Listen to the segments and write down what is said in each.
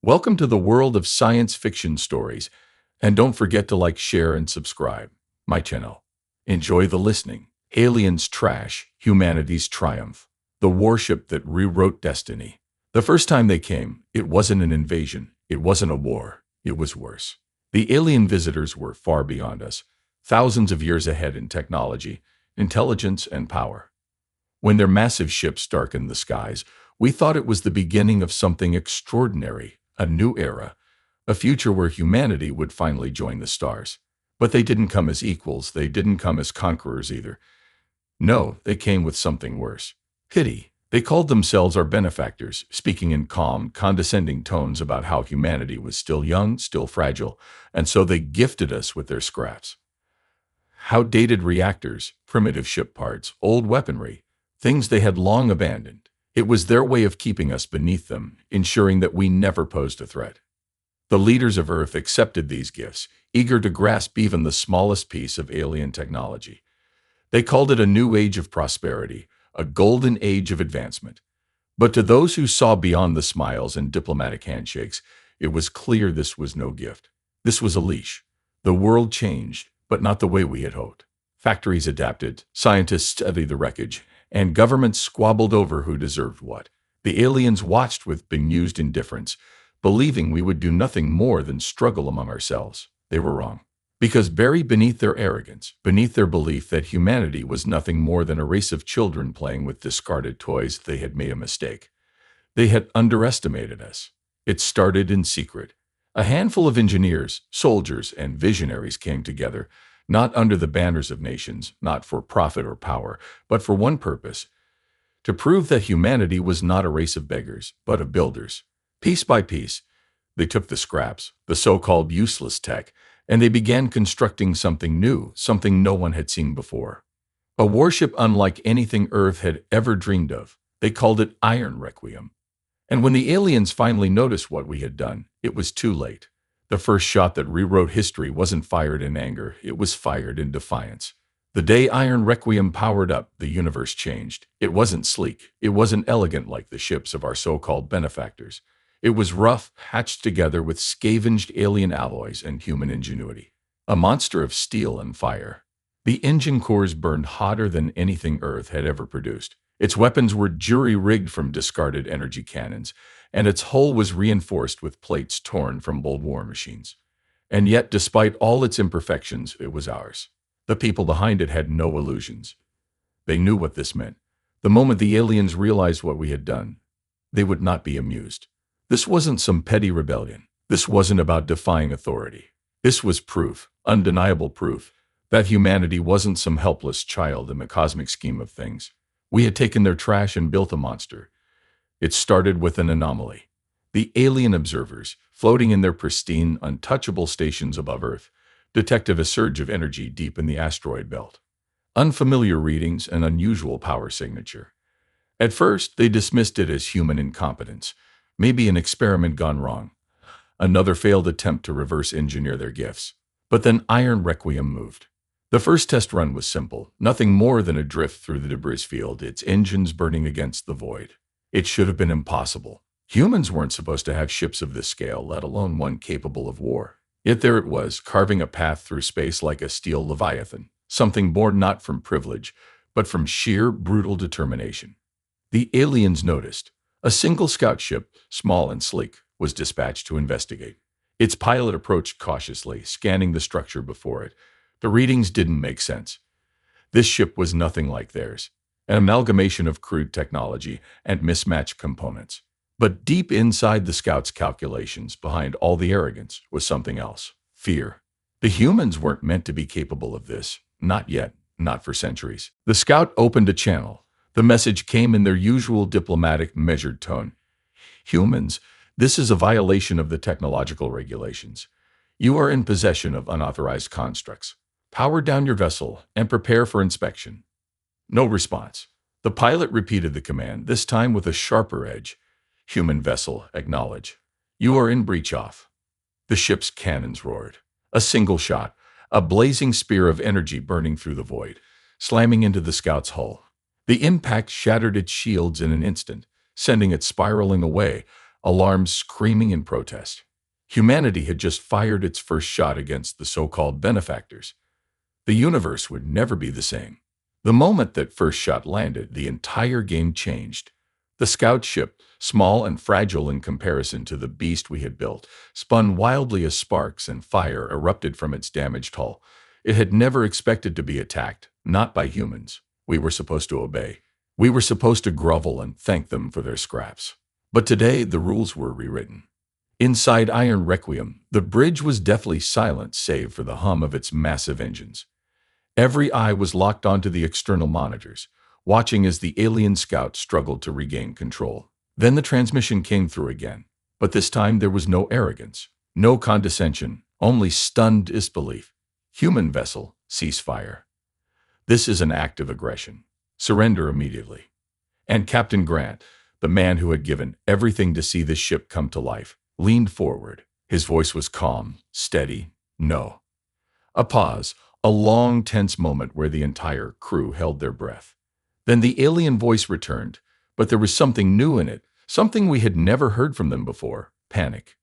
Welcome to the world of science fiction stories, and don't forget to like, share, and subscribe my channel. Enjoy the listening. Aliens trash, humanity's triumph. The warship that rewrote destiny. The first time they came, it wasn't an invasion. It wasn't a war. It was worse. The alien visitors were far beyond us, thousands of years ahead in technology, intelligence, and power. When their massive ships darkened the skies, we thought it was the beginning of something extraordinary. A new era, a future where humanity would finally join the stars. But they didn't come as equals, they didn't come as conquerors either. No, they came with something worse. Pity. They called themselves our benefactors, speaking in calm, condescending tones about how humanity was still young, still fragile, and so they gifted us with their scraps. Outdated reactors, primitive ship parts, old weaponry, things they had long abandoned. It was their way of keeping us beneath them, ensuring that we never posed a threat. The leaders of Earth accepted these gifts, eager to grasp even the smallest piece of alien technology. They called it a new age of prosperity, a golden age of advancement. But to those who saw beyond the smiles and diplomatic handshakes, it was clear this was no gift. This was a leash. The world changed, but not the way we had hoped. Factories adapted, scientists studied the wreckage, and governments squabbled over who deserved what. The aliens watched with bemused indifference, believing we would do nothing more than struggle among ourselves. They were wrong. Because buried beneath their arrogance, beneath their belief that humanity was nothing more than a race of children playing with discarded toys, they had made a mistake. They had underestimated us. It started in secret. A handful of engineers, soldiers, and visionaries came together, not under the banners of nations, not for profit or power, but for one purpose: to prove that humanity was not a race of beggars, but of builders. Piece by piece, they took the scraps, the so-called useless tech, and they began constructing something new, something no one had seen before. A warship unlike anything Earth had ever dreamed of. They called it Iron Requiem. And when the aliens finally noticed what we had done, it was too late. The first shot that rewrote history wasn't fired in anger, it was fired in defiance. The day Iron Requiem powered up, the universe changed. It wasn't sleek, it wasn't elegant like the ships of our so-called benefactors. It was rough, hatched together with scavenged alien alloys and human ingenuity. A monster of steel and fire. The engine cores burned hotter than anything Earth had ever produced. Its weapons were jury-rigged from discarded energy cannons, and its hull was reinforced with plates torn from old war machines. And yet, despite all its imperfections, it was ours. The people behind it had no illusions. They knew what this meant. The moment the aliens realized what we had done, they would not be amused. This wasn't some petty rebellion. This wasn't about defying authority. This was proof, undeniable proof, that humanity wasn't some helpless child in the cosmic scheme of things. We had taken their trash and built a monster. It started with an anomaly. The alien observers, floating in their pristine, untouchable stations above Earth, detected a surge of energy deep in the asteroid belt. Unfamiliar readings and unusual power signature. At first, they dismissed it as human incompetence, maybe an experiment gone wrong, another failed attempt to reverse engineer their gifts. But then Iron Requiem moved. The first test run was simple, nothing more than a drift through the debris field, its engines burning against the void. It should have been impossible. Humans weren't supposed to have ships of this scale, let alone one capable of war. Yet there it was, carving a path through space like a steel leviathan, something born not from privilege, but from sheer, brutal determination. The aliens noticed. A single scout ship, small and sleek, was dispatched to investigate. Its pilot approached cautiously, scanning the structure before it. The readings didn't make sense. This ship was nothing like theirs, an amalgamation of crude technology and mismatched components. But deep inside the scout's calculations, behind all the arrogance, was something else: fear. The humans weren't meant to be capable of this. Not yet, not for centuries. The scout opened a channel. The message came in their usual diplomatic, measured tone. Humans, this is a violation of the technological regulations. You are in possession of unauthorized constructs. Power down your vessel and prepare for inspection. No response. The pilot repeated the command, this time with a sharper edge. Human vessel, acknowledge. You are in breach off. The ship's cannons roared. A single shot, a blazing spear of energy burning through the void, slamming into the scout's hull. The impact shattered its shields in an instant, sending it spiraling away, alarms screaming in protest. Humanity had just fired its first shot against the so-called benefactors. The universe would never be the same. The moment that first shot landed, the entire game changed. The scout ship, small and fragile in comparison to the beast we had built, spun wildly as sparks and fire erupted from its damaged hull. It had never expected to be attacked, not by humans. We were supposed to obey. We were supposed to grovel and thank them for their scraps. But today, the rules were rewritten. Inside Iron Requiem, the bridge was deathly silent save for the hum of its massive engines. Every eye was locked onto the external monitors, watching as the alien scout struggled to regain control. Then the transmission came through again, but this time there was no arrogance, no condescension, only stunned disbelief. Human vessel, cease fire. This is an act of aggression. Surrender immediately. And Captain Grant, the man who had given everything to see this ship come to life, leaned forward. His voice was calm, steady. No. A pause, a long, tense moment where the entire crew held their breath. Then the alien voice returned, but there was something new in it, something we had never heard from them before: panic.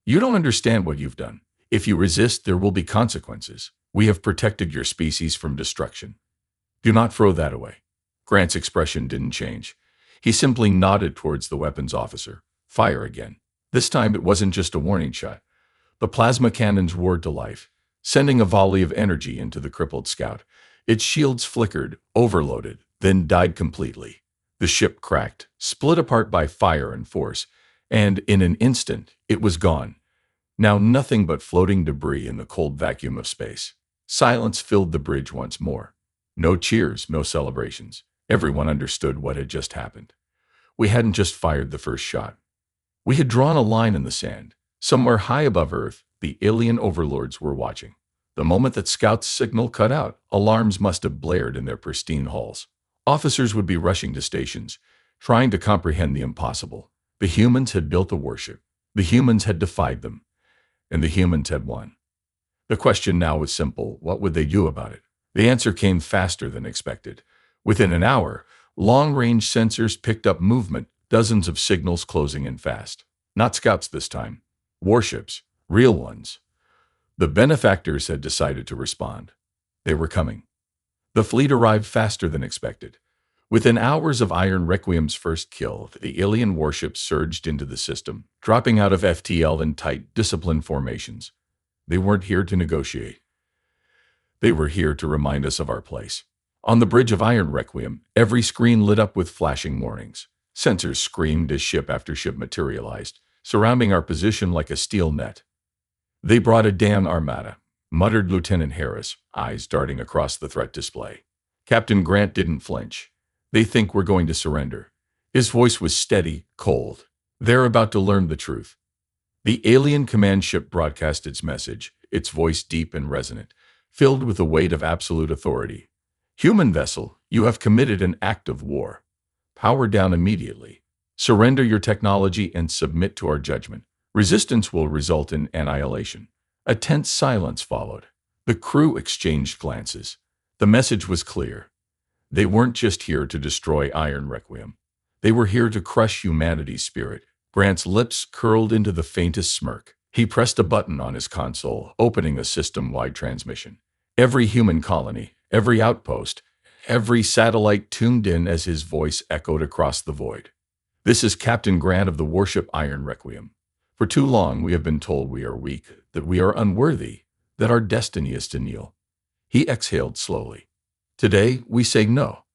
You don't understand what you've done. If you resist, there will be consequences. We have protected your species from destruction. Do not throw that away. Grant's expression didn't change. He simply nodded towards the weapons officer. Fire again. This time it wasn't just a warning shot. The plasma cannons roared to life, sending a volley of energy into the crippled scout. Its shields flickered, overloaded, then died completely. The ship cracked, split apart by fire and force, and in an instant, it was gone. Now nothing but floating debris in the cold vacuum of space. Silence filled the bridge once more. No cheers, no celebrations. Everyone understood what had just happened. We hadn't just fired the first shot. We had drawn a line in the sand. Somewhere high above Earth, the alien overlords were watching. The moment that Scout's signal cut out, alarms must have blared in their pristine halls. Officers would be rushing to stations, trying to comprehend the impossible. The humans had built a warship. The humans had defied them. And the humans had won. The question now was simple: what would they do about it? The answer came faster than expected. Within an hour, long-range sensors picked up movement, dozens of signals closing in fast. Not scouts this time. Warships. Real ones. The benefactors had decided to respond. They were coming. The fleet arrived faster than expected. Within hours of Iron Requiem's first kill, the alien warships surged into the system, dropping out of FTL in tight, disciplined formations. They weren't here to negotiate. They were here to remind us of our place. On the bridge of Iron Requiem, every screen lit up with flashing warnings. Sensors screamed as ship after ship materialized, surrounding our position like a steel net. They brought a damn armada, muttered Lieutenant Harris, eyes darting across the threat display. Captain Grant didn't flinch. They think we're going to surrender. His voice was steady, cold. They're about to learn the truth. The alien command ship broadcast its message, its voice deep and resonant, filled with the weight of absolute authority. Human vessel, you have committed an act of war. Power down immediately. Surrender your technology and submit to our judgment. Resistance will result in annihilation. A tense silence followed. The crew exchanged glances. The message was clear. They weren't just here to destroy Iron Requiem. They were here to crush humanity's spirit. Grant's lips curled into the faintest smirk. He pressed a button on his console, opening a system-wide transmission. Every human colony, every outpost, every satellite tuned in as his voice echoed across the void. This is Captain Grant of the warship Iron Requiem. For too long we have been told we are weak, that we are unworthy, that our destiny is to kneel. He exhaled slowly. Today we say no.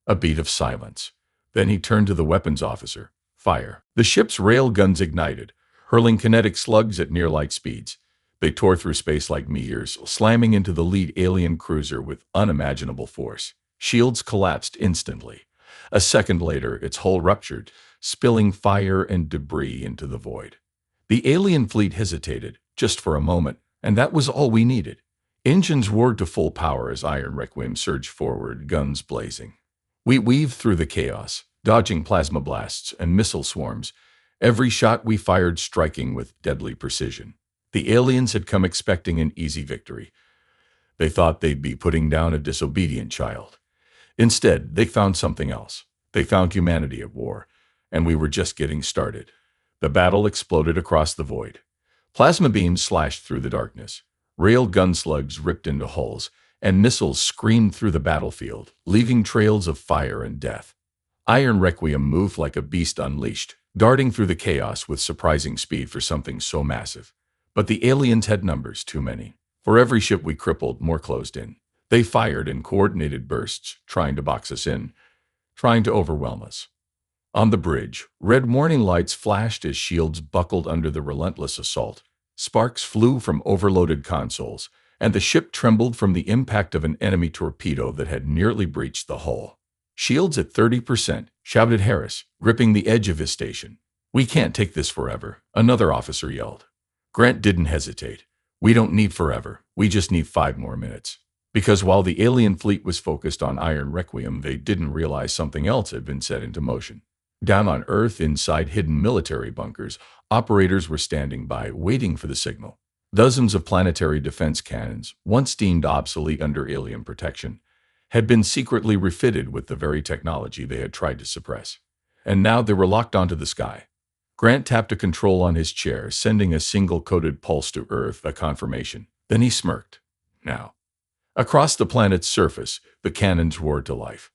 A beat of silence. Then he turned to the weapons officer. Fire. The ship's rail guns ignited, hurling kinetic slugs at near-light speeds. They tore through space like meteors, slamming into the lead alien cruiser with unimaginable force. Shields collapsed instantly. A second later, its hull ruptured, spilling fire and debris into the void. The alien fleet hesitated, just for a moment, and that was all we needed. Engines roared to full power as Iron Requiem surged forward, guns blazing. We weaved through the chaos, dodging plasma blasts and missile swarms, every shot we fired striking with deadly precision. The aliens had come expecting an easy victory. They thought they'd be putting down a disobedient child. Instead, they found something else. They found humanity at war, and we were just getting started. The battle exploded across the void. Plasma beams slashed through the darkness. Rail gun slugs ripped into hulls, and missiles screamed through the battlefield, leaving trails of fire and death. Iron Requiem moved like a beast unleashed, darting through the chaos with surprising speed for something so massive. But the aliens had numbers, too many. For every ship we crippled, more closed in. They fired in coordinated bursts, trying to box us in, trying to overwhelm us. On the bridge, red warning lights flashed as shields buckled under the relentless assault. Sparks flew from overloaded consoles, and the ship trembled from the impact of an enemy torpedo that had nearly breached the hull. "Shields at 30%, shouted Harris, gripping the edge of his station. "We can't take this forever," another officer yelled. Grant didn't hesitate. "We don't need forever, we just need 5 more minutes." Because while the alien fleet was focused on Iron Requiem, they didn't realize something else had been set into motion. Down on Earth, inside hidden military bunkers, operators were standing by, waiting for the signal. Dozens of planetary defense cannons, once deemed obsolete under alien protection, had been secretly refitted with the very technology they had tried to suppress. And now they were locked onto the sky. Grant tapped a control on his chair, sending a single coded pulse to Earth, a confirmation. Then he smirked. Now. Across the planet's surface, the cannons roared to life.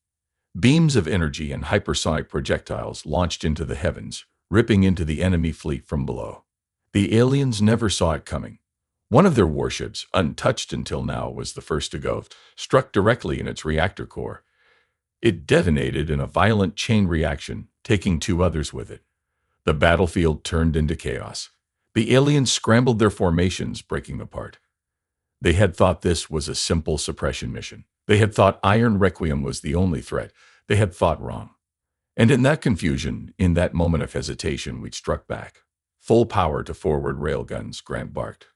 Beams of energy and hypersonic projectiles launched into the heavens, ripping into the enemy fleet from below. The aliens never saw it coming. One of their warships, untouched until now, was the first to go, struck directly in its reactor core. It detonated in a violent chain reaction, taking 2 others with it. The battlefield turned into chaos. The aliens scrambled their formations, breaking apart. They had thought this was a simple suppression mission. They had thought Iron Requiem was the only threat. They had thought wrong. And in that confusion, in that moment of hesitation, we struck back. Full power to forward railguns, Grant barked.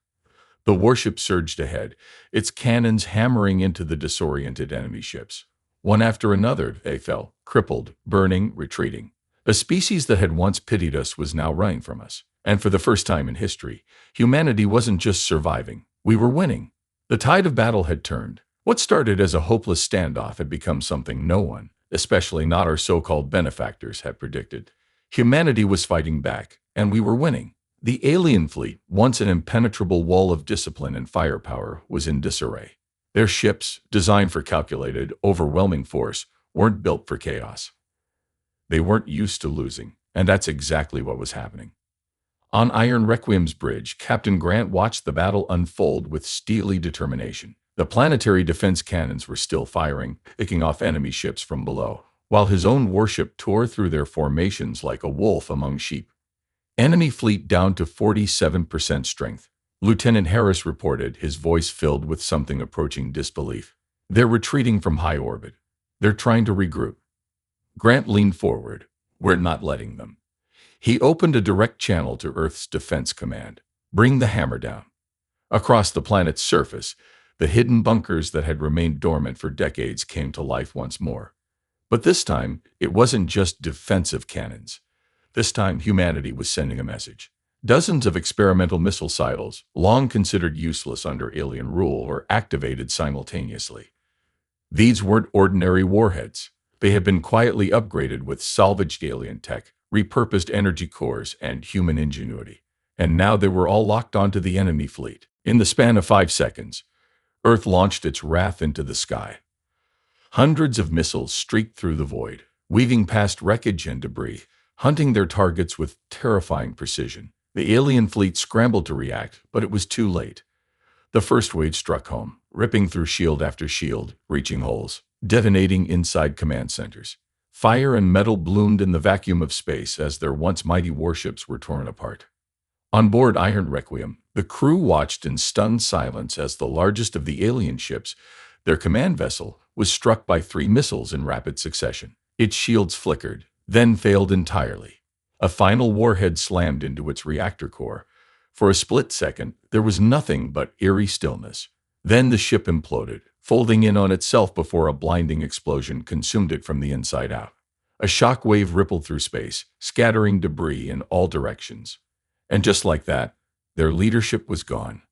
The warship surged ahead, its cannons hammering into the disoriented enemy ships. One after another, they fell, crippled, burning, retreating. A species that had once pitied us was now running from us. And for the first time in history, humanity wasn't just surviving. We were winning. The tide of battle had turned. What started as a hopeless standoff had become something no one, especially not our so-called benefactors, had predicted. Humanity was fighting back, and we were winning. The alien fleet, once an impenetrable wall of discipline and firepower, was in disarray. Their ships, designed for calculated, overwhelming force, weren't built for chaos. They weren't used to losing, and that's exactly what was happening. On Iron Requiem's bridge, Captain Grant watched the battle unfold with steely determination. The planetary defense cannons were still firing, picking off enemy ships from below, while his own warship tore through their formations like a wolf among sheep. Enemy fleet down to 47% strength. Lieutenant Harris reported, his voice filled with something approaching disbelief. "They're retreating from high orbit. They're trying to regroup." Grant leaned forward. "We're not letting them." He opened a direct channel to Earth's Defense Command. "Bring the hammer down." Across the planet's surface, the hidden bunkers that had remained dormant for decades came to life once more. But this time, it wasn't just defensive cannons. This time, humanity was sending a message. Dozens of experimental missile silos, long considered useless under alien rule, were activated simultaneously. These weren't ordinary warheads. They had been quietly upgraded with salvaged alien tech, repurposed energy cores, and human ingenuity. And now they were all locked onto the enemy fleet. In the span of 5 seconds, Earth launched its wrath into the sky. Hundreds of missiles streaked through the void, weaving past wreckage and debris, hunting their targets with terrifying precision. The alien fleet scrambled to react, but it was too late. The first wave struck home, ripping through shield after shield, reaching holes, detonating inside command centers. Fire and metal bloomed in the vacuum of space as their once mighty warships were torn apart. On board Iron Requiem, the crew watched in stunned silence as the largest of the alien ships, their command vessel, was struck by 3 missiles in rapid succession. Its shields flickered, then failed entirely. A final warhead slammed into its reactor core. For a split second, there was nothing but eerie stillness. Then the ship imploded, folding in on itself before a blinding explosion consumed it from the inside out. A shock wave rippled through space, scattering debris in all directions. And just like that, their leadership was gone.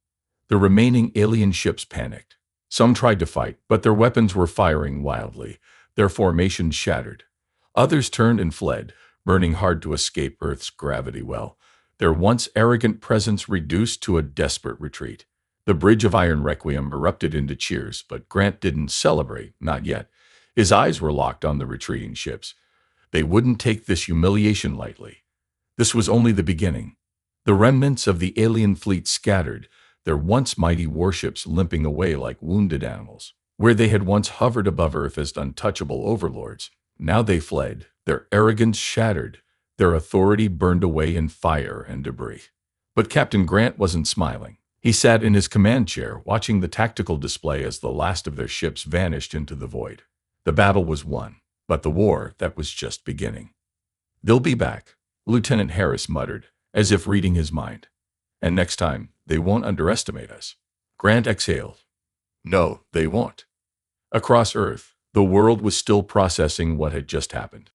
The remaining alien ships panicked. Some tried to fight, but their weapons were firing wildly, their formations shattered. Others turned and fled, burning hard to escape Earth's gravity well. their once arrogant presence reduced to a desperate retreat. The Bridge of Iron Requiem erupted into cheers, but Grant didn't celebrate, not yet. His eyes were locked on the retreating ships. They wouldn't take this humiliation lightly. This was only the beginning. The remnants of the alien fleet scattered, their once mighty warships limping away like wounded animals. Where they had once hovered above Earth as untouchable overlords, now they fled, their arrogance shattered, their authority burned away in fire and debris. But Captain Grant wasn't smiling. He sat in his command chair, watching the tactical display as the last of their ships vanished into the void. The battle was won, but the war, that was just beginning. "They'll be back," Lieutenant Harris muttered, as if reading his mind. "And next time, they won't underestimate us." Grant exhaled. "No, they won't." Across Earth, the world was still processing what had just happened.